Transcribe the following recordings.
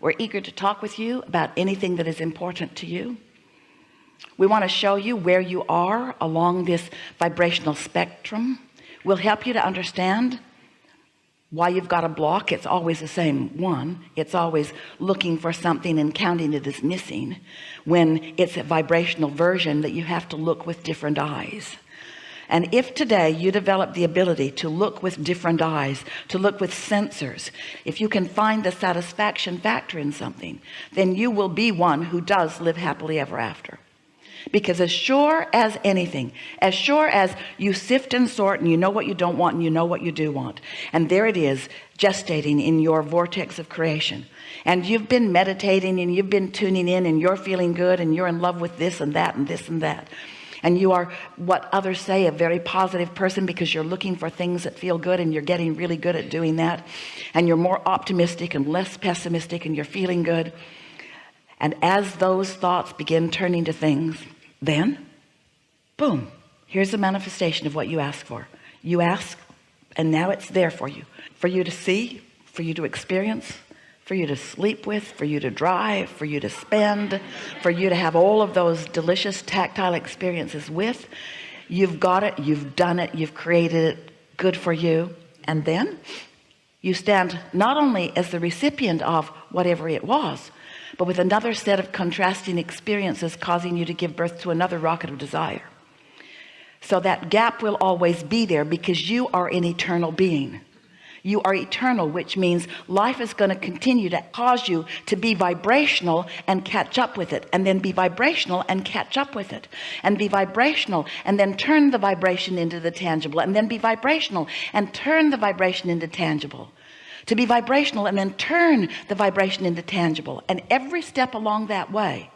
We're eager to talk with you about anything that is important to you. We want to show you where you are along this vibrational spectrum. We'll help you to understand why you've got a block. It's always the same one. It's always looking for something and counting it as missing, when it's a vibrational version that you have to look with different eyes. And if today you develop the ability to look with different eyes, to look with sensors, if you can find the satisfaction factor in something, then you will be one who does live happily ever after. Because as sure as anything, as sure as you sift and sort and you know what you don't want and you know what you do want, and there it is gestating in your vortex of creation, and you've been meditating and you've been tuning in and you're feeling good and you're in love with this and that and this and that, and you are what others say a very positive person because you're looking for things that feel good and you're getting really good at doing that, and you're more optimistic and less pessimistic and you're feeling good. And as those thoughts begin turning to things, then boom, here's the manifestation of what you ask for. You ask, and now it's there for you to see, for you to experience, for you to sleep with, for you to drive, for you to spend, for you to have all of those delicious tactile experiences with. You've got it, you've done it, you've created it, good for you. And then you stand not only as the recipient of whatever it was, but with another set of contrasting experiences causing you to give birth to another rocket of desire. So that gap will always be there because you are an eternal being. You are eternal, which means life is going to continue to cause you to be vibrational and catch up with it, and then be vibrational and catch up with it, and be vibrational and then turn the vibration into the tangible, and then be vibrational and turn the vibration into tangible, to be vibrational and then turn the vibration into tangible. And every step along that way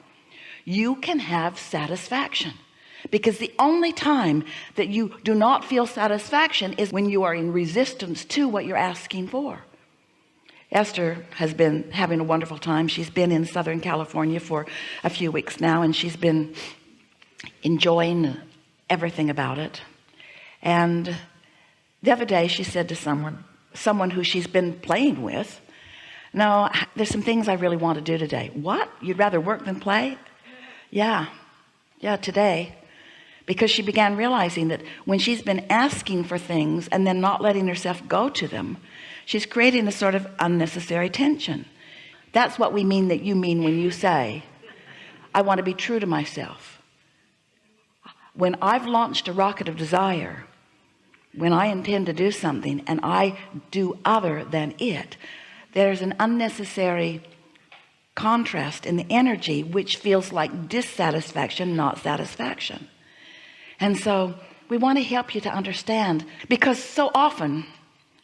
you can have satisfaction, because the only time that you do not feel satisfaction is when you are in resistance to what you're asking for. Esther has been having a wonderful time. She's been in Southern California for a few weeks now, and she's been enjoying everything about it. And the other day she said to someone who she's been playing with, "No, there's some things I really want to do today." "What? You'd rather work than play?" Yeah, today. Because she began realizing that when she's been asking for things and then not letting herself go to them, she's creating a sort of unnecessary tension. That's what we mean that you mean when you say, "I want to be true to myself." When I've launched a rocket of desire, when I intend to do something and I do other than it, there's an unnecessary contrast in the energy which feels like dissatisfaction, not satisfaction. And so we want to help you to understand, because so often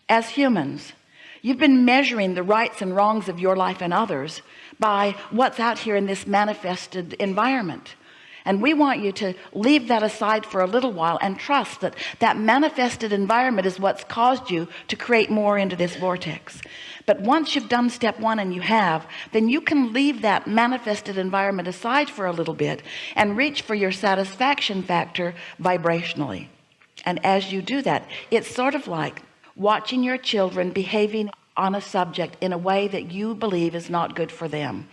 as humans you've been measuring the rights and wrongs of your life and others by what's out here in this manifested environment. And we want you to leave that aside for a little while and trust that that manifested environment is what's caused you to create more into this vortex. But once you've done step one, and you have, then you can leave that manifested environment aside for a little bit and reach for your satisfaction factor vibrationally. And as you do that, it's sort of like watching your children behaving on a subject in a way that you believe is not good for them,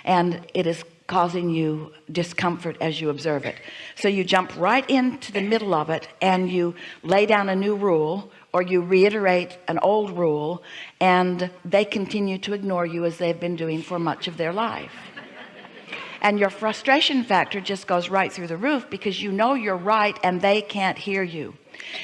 and it is causing you discomfort as you observe it. So you jump right into the middle of it and you lay down a new rule, or you reiterate an old rule, and they continue to ignore you as they've been doing for much of their life. And your frustration factor just goes right through the roof, because you know you're right and they can't hear you.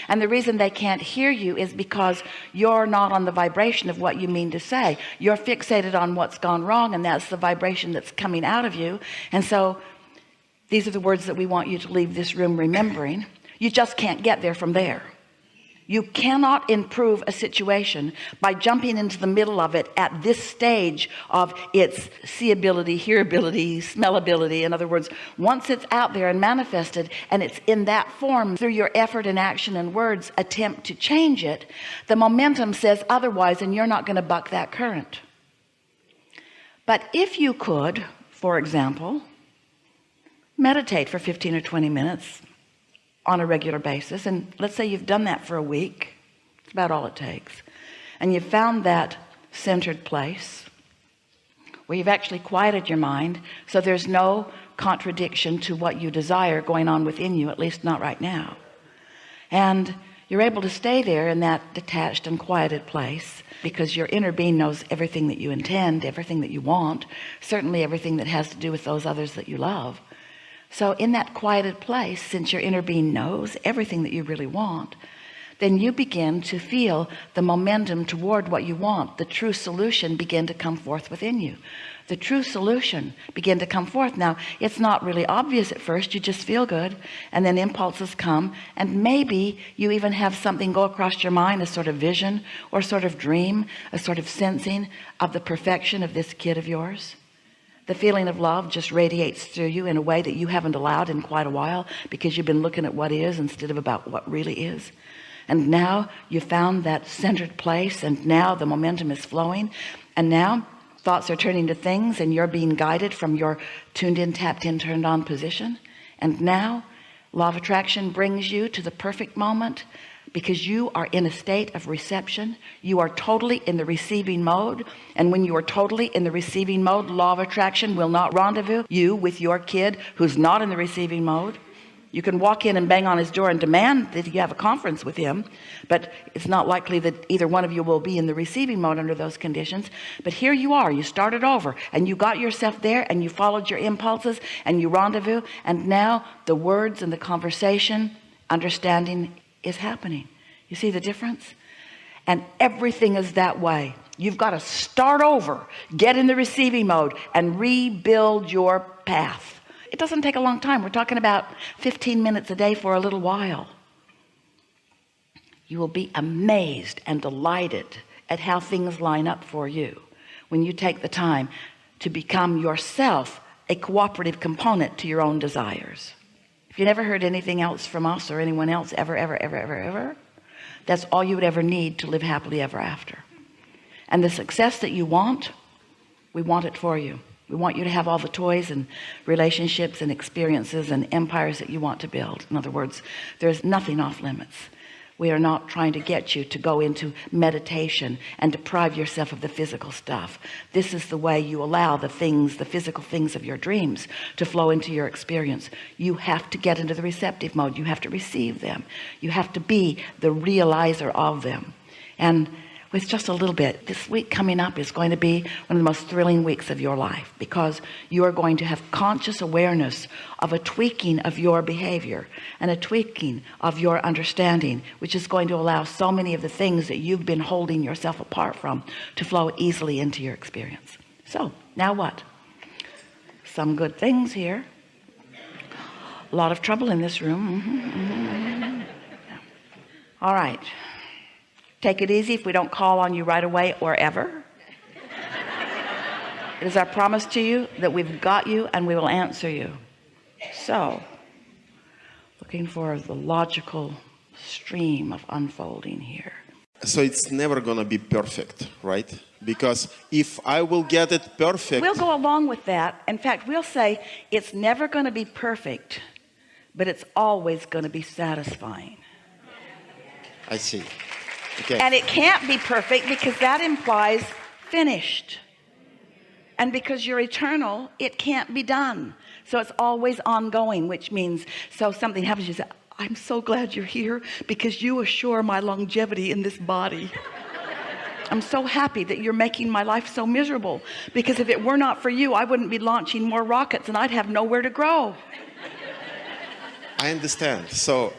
And the reason they can't hear you is because you're not on the vibration of what you mean to say. You're fixated on what's gone wrong, and that's the vibration that's coming out of you. And so these are the words that we want you to leave this room remembering. You just can't get there from there. You cannot improve a situation by jumping into the middle of it at this stage of its seeability, hearability, smellability. In other words, once it's out there and manifested, and it's in that form, through your effort and action and words attempt to change it, the momentum says otherwise, and you're not going to buck that current. But if you could, for example, meditate for 15 or 20 minutes on a regular basis, and let's say you've done that for a week, it's about all it takes, and you've found that centered place where you've actually quieted your mind, so there's no contradiction to what you desire going on within you, at least not right now. And you're able to stay there in that detached and quieted place because your inner being knows everything that you intend, everything that you want, certainly everything that has to do with those others that you love. So in that quieted place, since your inner being knows everything that you really want, then you begin to feel the momentum toward what you want. The true solution begin to come forth within you. The true solution begin to come forth. Now, it's not really obvious at first. You just feel good, and then impulses come, and maybe you even have something go across your mind, a sort of vision or sort of dream, a sort of sensing of the perfection of this kid of yours. The feeling of love just radiates through you in a way that you haven't allowed in quite a while, because you've been looking at what is instead of about what really is. And now you found that centered place, and now the momentum is flowing, and now thoughts are turning to things, and you're being guided from your tuned in, tapped in, turned on position. And now law of attraction brings you to the perfect moment, because you are in a state of reception. You are totally in the receiving mode, and when you are totally in the receiving mode, law of attraction will not rendezvous you with your kid who's not in the receiving mode. You can walk in and bang on his door and demand that you have a conference with him, but it's not likely that either one of you will be in the receiving mode under those conditions. But here you are, you started over, and you got yourself there, and you followed your impulses, and you rendezvous, and now the words and the conversation, understanding is happening. You see the difference? And everything is that way. You've got to start over, get in the receiving mode, and rebuild your path. It doesn't take a long time. We're talking about 15 minutes a day for a little while. You will be amazed and delighted at how things line up for you when you take the time to become yourself a cooperative component to your own desires. If you never heard anything else from us or anyone else ever, that's all you would ever need to live happily ever after. And the success that you want, we want it for you. We want you to have all the toys and relationships and experiences and empires that you want to build. In other words, there's nothing off limits. We are not trying to get you to go into meditation and deprive yourself of the physical stuff. This is the way you allow the things, the physical things of your dreams to flow into your experience. You have to get into the receptive mode. You have to receive them. You have to be the realizer of them. And with just a little bit, this week coming up is going to be one of the most thrilling weeks of your life, because you are going to have conscious awareness of a tweaking of your behavior and a tweaking of your understanding, which is going to allow so many of the things that you've been holding yourself apart from to flow easily into your experience. So now what? Some good things here. A lot of trouble in this room. All right. Take it easy if we don't call on you right away or ever. It is our promise to you that we've got you and we will answer you. So, looking for the logical stream of unfolding here. So it's never gonna be perfect, right? Because if I will get it perfect, we'll go along with that. In fact, we'll say it's never going to be perfect, but it's always going to be satisfying. I see. Okay. And it can't be perfect because that implies finished. And because you're eternal, it can't be done. So it's always ongoing, which means, so something happens, you say, I'm so glad you're here because you assure my longevity in this body. I'm so happy that you're making my life so miserable, because if it were not for you, I wouldn't be launching more rockets and I'd have nowhere to grow. I understand. So,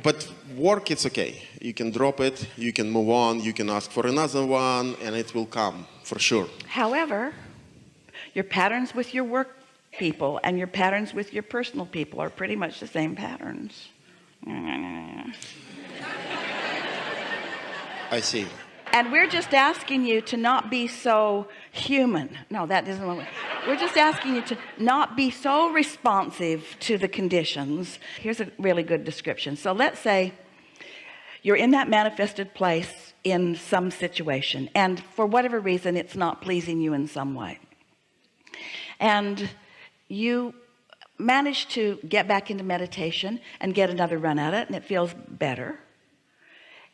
but work, it's okay. You can drop it, you can move on, you can ask for another one, and it will come for sure. However, your patterns with your work people and your patterns with your personal people are pretty much the same patterns. I see. And we're just asking you to not be so human. No, that doesn't work. We're just asking you to not be so responsive to the conditions. Here's a really good description. So let's say you're in that manifested place in some situation, and for whatever reason it's not pleasing you in some way, and you manage to get back into meditation and get another run at it, and it feels better,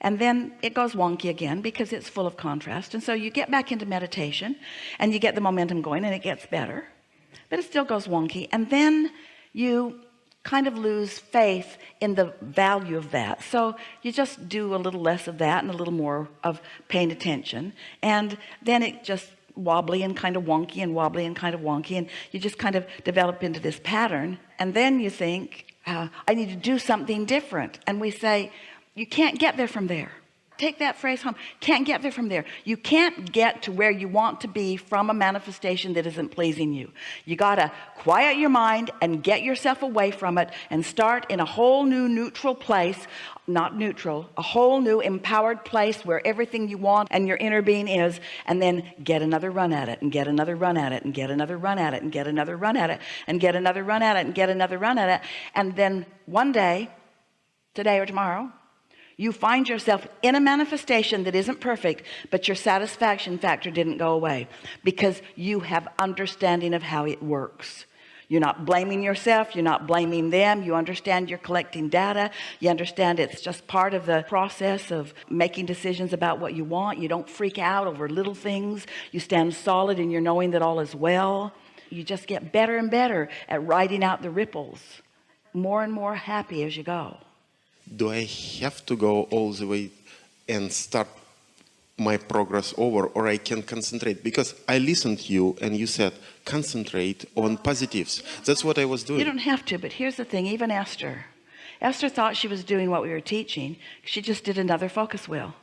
and then it goes wonky again because it's full of contrast. And so you get back into meditation and you get the momentum going and it gets better, but it still goes wonky. And then you kind of lose faith in the value of that. So you just do a little less of that and a little more of paying attention. And then it just wobbly and kind of wonky and wobbly and kind of wonky. And you just kind of develop into this pattern. And then you think, I need to do something different. And we say, you can't get there from there. Take that phrase home. Can't get there from there. You can't get to where you want to be from a manifestation that isn't pleasing you. You got to quiet your mind and get yourself away from it and start in a whole new neutral place. Not neutral, a whole new empowered place where everything you want and your inner being is, and then get another run at it and get another run at it and get another run at it and get another run at it and get another run at it and get another run at it. And then one day, today or tomorrow, you find yourself in a manifestation that isn't perfect, but your satisfaction factor didn't go away because you have understanding of how it works. You're not blaming yourself. You're not blaming them. You understand you're collecting data. You understand it's just part of the process of making decisions about what you want. You don't freak out over little things. You stand solid in your knowing that all is well. You just get better and better at riding out the ripples, more and more happy as you go. Do I have to go all the way and start my progress over, or I can concentrate? Because I listened to you and you said concentrate on positives. That's what I was doing. You don't have to, but here's the thing. Even Esther thought she was doing what we were teaching. She just did another focus wheel.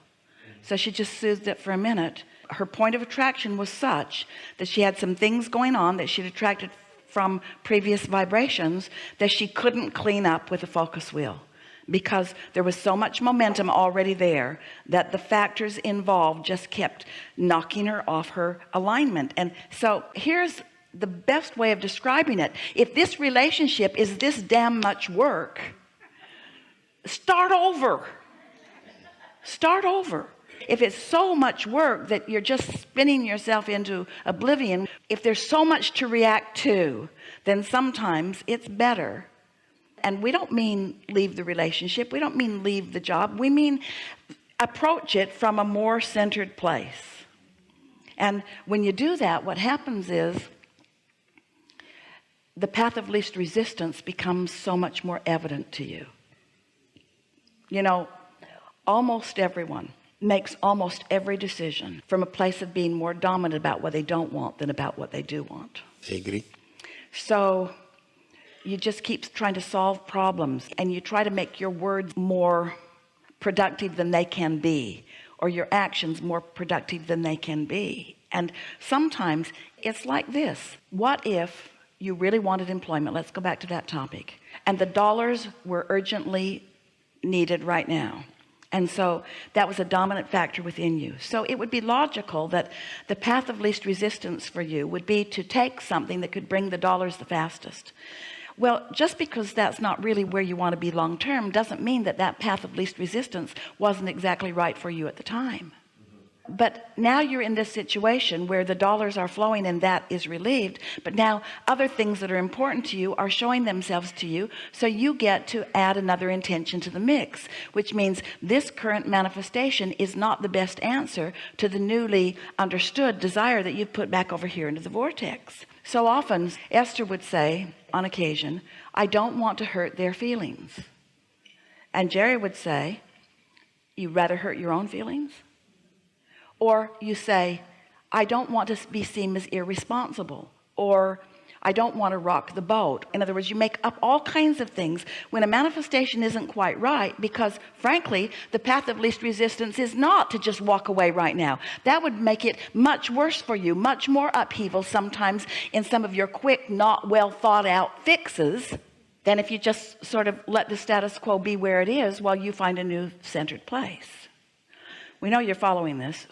So she just soothed it for a minute. Her point of attraction was such that she had some things going on that she'd attracted from previous vibrations that she couldn't clean up with a focus wheel, because there was so much momentum already there that the factors involved just kept knocking her off her alignment. And so here's the best way of describing it. If this relationship is this damn much work, start over. Start over. If it's so much work that you're just spinning yourself into oblivion, if there's so much to react to, then sometimes it's better. And we don't mean leave the relationship. We don't mean leave the job. We mean approach it from a more centered place. And when you do that, what happens is the path of least resistance becomes so much more evident to you. You know, almost everyone makes almost every decision from a place of being more dominant about what they don't want than about what they do want. I agree. So you just keep trying to solve problems, and you try to make your words more productive than they can be, or your actions more productive than they can be. And sometimes it's like this. What if you really wanted employment? Let's go back to that topic. And the dollars were urgently needed right now. And so that was a dominant factor within you. So it would be logical that the path of least resistance for you would be to take something that could bring the dollars the fastest. Well, just because that's not really where you want to be long term doesn't mean that that path of least resistance wasn't exactly right for you at the time. But now you're in this situation where the dollars are flowing and that is relieved, but now other things that are important to you are showing themselves to you, so you get to add another intention to the mix, which means this current manifestation is not the best answer to the newly understood desire that you've put back over here into the vortex. So often Esther would say on occasion, I don't want to hurt their feelings. And Jerry would say, you'd rather hurt your own feelings? Or you say, I don't want to be seen as irresponsible, or I don't want to rock the boat. In other words, you make up all kinds of things when a manifestation isn't quite right, because frankly, the path of least resistance is not to just walk away right now. That would make it much worse for you, much more upheaval sometimes in some of your quick, not well thought out fixes, than if you just sort of let the status quo be where it is while you find a new centered place. We know you're following this.